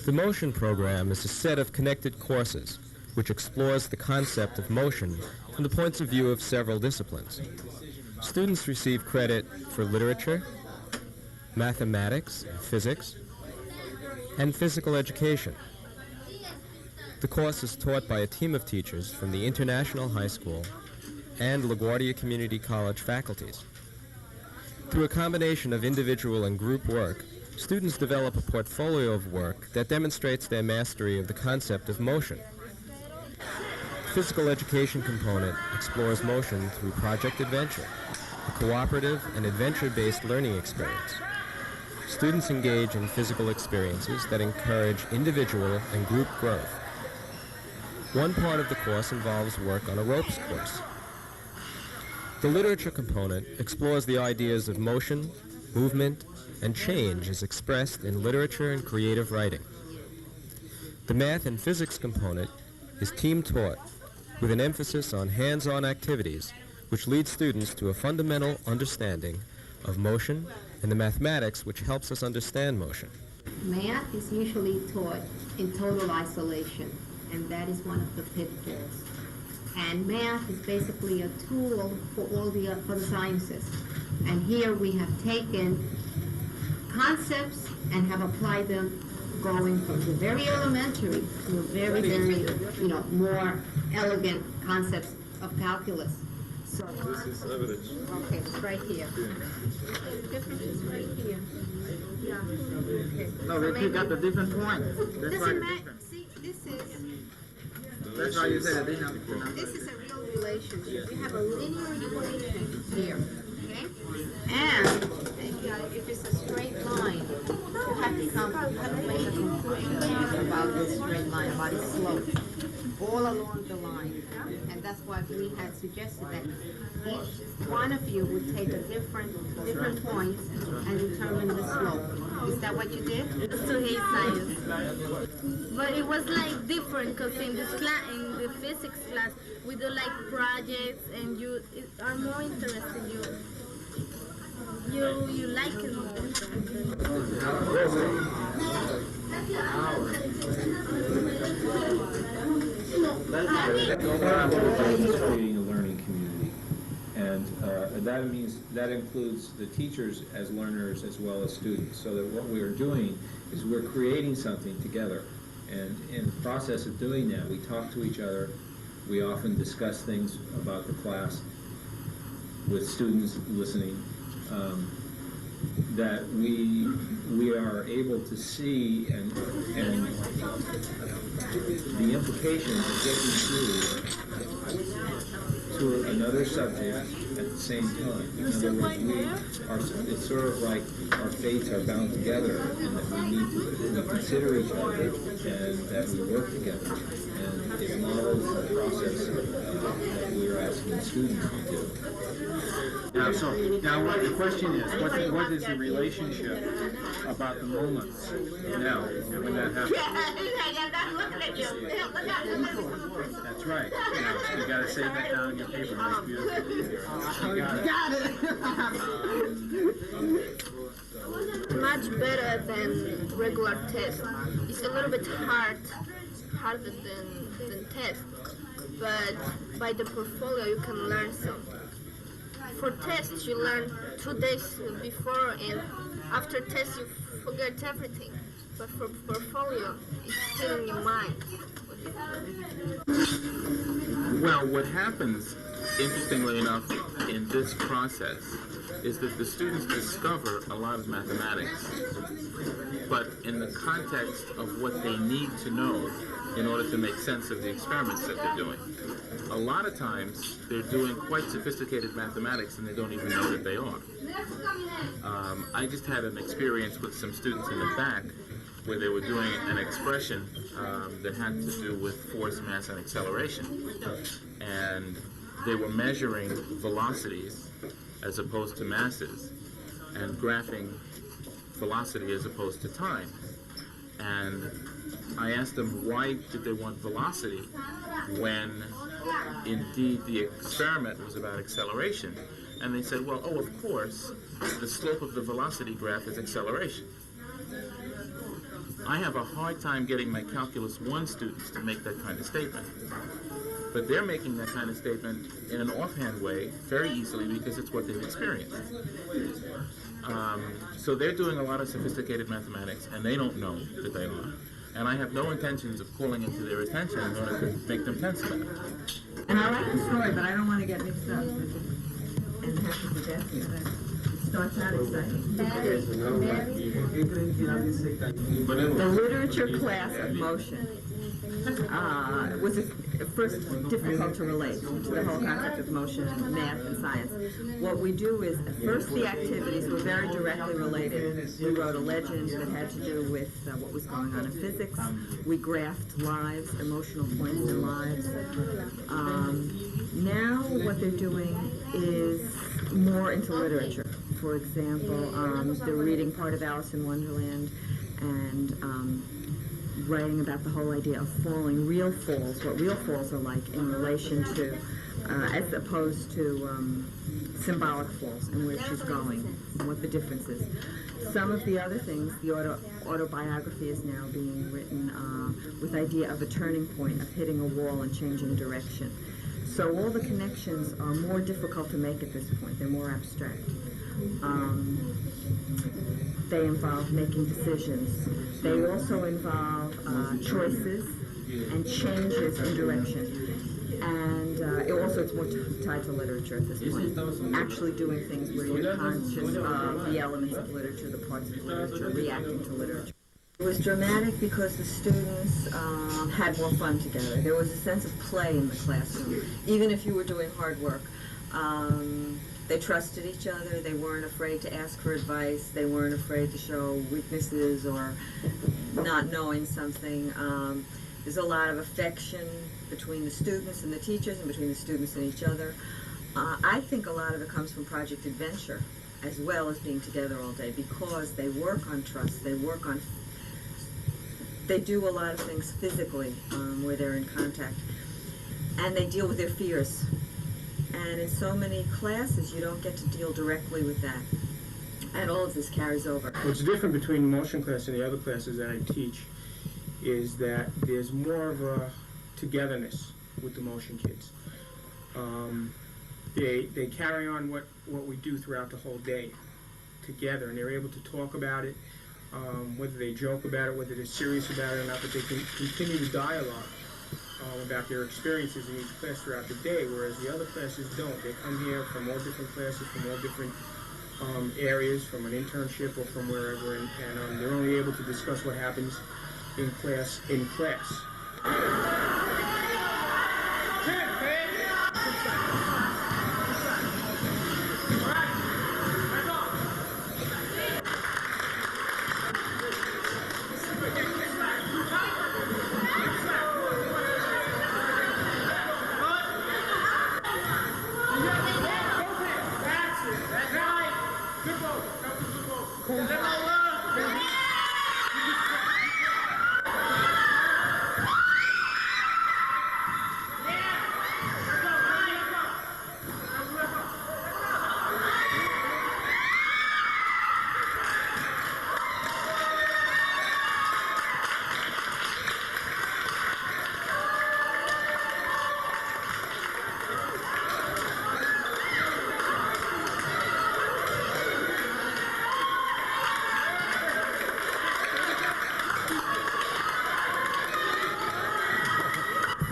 The motion program is a set of connected courses which explores the concept of motion from the points of view of several disciplines. Students receive credit for literature, mathematics, physics, and physical education. The course is taught by a team of teachers from the International High School and Laguardia Community College faculties. Through a combination of individual and group work, students develop a portfolio of work that demonstrates their mastery of the concept of motion. The physical education component explores motion through Project Adventure, a cooperative and adventure-based learning experience. Students engage in physical experiences that encourage individual and group growth. One part of the course involves work on a ropes course. The literature component explores the ideas of motion, movement, and change as expressed in literature and creative writing. The math and physics component is team-taught with an emphasis on hands-on activities which lead students to a fundamental understanding of motion and the mathematics which helps us understand motion. Math is usually taught in total isolation, and that is one of the pitfalls. And math is basically a tool for for the sciences. And here we have taken concepts and have applied them going from the very elementary to the very, more elegant concepts of calculus. So this is evidence. Okay, it's right here. The difference is right here. Yeah. Okay. No, so you got the different point. Doesn't matter. See, this is. That's why you said it. This is a real relationship. We have a linear equation here. Okay? And if it's a straight line, you have to make a conclusion about this straight line, about its slope, all along the line. And that's why we had suggested that each one of you would take a different points and determine the slope. Is that what you did? To hate science. But it was like different because in this class, in the physics class, we do like projects and you are more interested. You like it more. Creating a learning community, and that includes the teachers as learners as well as students. So that what we are doing is we're creating something together, and in the process of doing that, we talk to each other. We often discuss things about the class with students listening. That we are able to see and the implications of getting through to another subject at the same time. In other words, it's sort of like our fates are bound together, and that we consider each other, and that we work together. And it models the process that we're asking students to do. Now what the question is, what is the relationship about the moments now when that happens? That's right. You got to save that down in your paper. That's beautiful. You got it. Much better than regular tests. It's a little bit harder than tests, but by the portfolio you can learn something. For tests, you learn 2 days before, and after tests, you forget everything. But for portfolio, it's still in your mind. Well, what happens, interestingly enough, in this process is that the students discover a lot of mathematics, but in the context of what they need to know in order to make sense of the experiments that they're doing. A lot of times, they're doing quite sophisticated mathematics and they don't even know that they are. I just had an experience with some students in the back where they were doing an expression that had to do with force, mass, and acceleration. And they were measuring velocities as opposed to masses and graphing velocity as opposed to time. And I asked them why did they want velocity when indeed the experiment was about acceleration. And they said, well, of course, the slope of the velocity graph is acceleration. I have a hard time getting my Calculus 1 students to make that kind of statement. But they're making that kind of statement in an offhand way very easily because it's what they've experienced. So they're doing a lot of sophisticated mathematics, and they don't know that they are. And I have no intentions of calling it to their attention in order to make them tense about it. And I like the story, but I don't want to get mixed up. And have to be deaf here. It starts out exciting. The literature class of motion was at first difficult to relate to the whole concept of motion and math and science. What we do is, at first the activities were very directly related. We wrote a legend that had to do with what was going on in physics. We graphed lives, emotional points in lives. Now what they're doing is more into literature. For example, they're reading part of Alice in Wonderland and writing about the whole idea of falling, real falls, what real falls are like in relation to, as opposed to symbolic falls and where she's going, and what the difference is. Some of the other things, the autobiography is now being written with the idea of a turning point, of hitting a wall and changing direction. So all the connections are more difficult to make at this point. They're more abstract. They involve making decisions. They also involve choices and changes in direction. And it's more tied to literature at this point. Actually doing things where you're conscious of the elements of literature, the parts of literature, reacting to literature. It was dramatic because the students had more fun together. There was a sense of play in the classroom, even if you were doing hard work. They trusted each other. They weren't afraid to ask for advice. They weren't afraid to show weaknesses or not knowing something. There's a lot of affection between the students and the teachers and between the students and each other. I think a lot of it comes from Project Adventure, as well as being together all day, because they work on trust. They do a lot of things physically where they're in contact, and they deal with their fears. And in so many classes, you don't get to deal directly with that. And all of this carries over. What's different between the motion class and the other classes that I teach is that there's more of a togetherness with the motion kids. They carry on what we do throughout the whole day together, and they're able to talk about it, whether they joke about it, whether they're serious about it or not, but they can continue the dialogue about their experiences in each class throughout the day, whereas the other classes don't. They come here from all different classes, from all different areas, from an internship or from wherever, and they're only able to discuss what happens in class.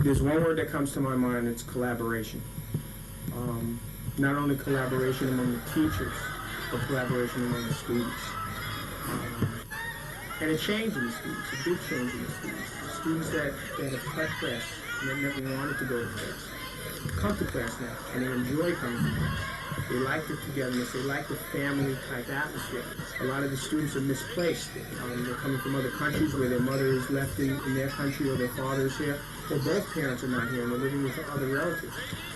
There's one word that comes to my mind, it's collaboration. Not only collaboration among the teachers, but collaboration among the students. And a change in the students, a big change in the students. The students that have cut class and that never wanted to go to class come to class now, and they enjoy coming to class. They like the togetherness, they like the family-type atmosphere. A lot of the students are misplaced. They're coming from other countries where their mother is left in their country or their father is here, or both parents are not here and they're living with other relatives.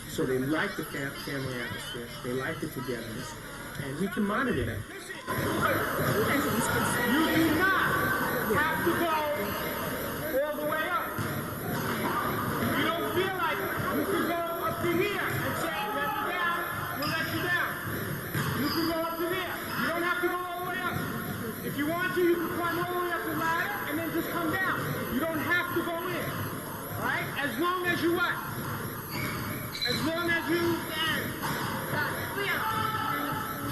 So they like the family atmosphere, they like the togetherness, and we can monitor that. You do not have to go all the way up. If you don't feel like it, you can go up to here and say, let me down, we'll let you down. You can go up to there. You don't have to go all the way up. If If you want to, you can climb all the way up the ladder and then just come down. You don't have to go in. All right? As long as you what? As long as you can.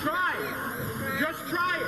Try it. Just try it.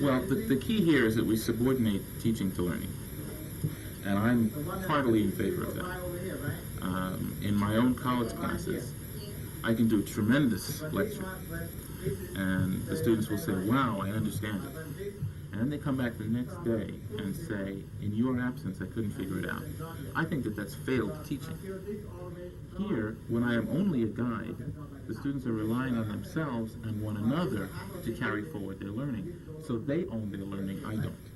Well, the key here is that we subordinate teaching to learning. And I'm heartily in favor of that. In my own college classes, I can do a tremendous lecture, and the students will say, wow, I understand it. And then they come back the next day and say, in your absence, I couldn't figure it out. I think that that's failed teaching. Here, when I am only a guide, the students are relying on themselves and one another to carry forward their learning. So they own their learning, I don't.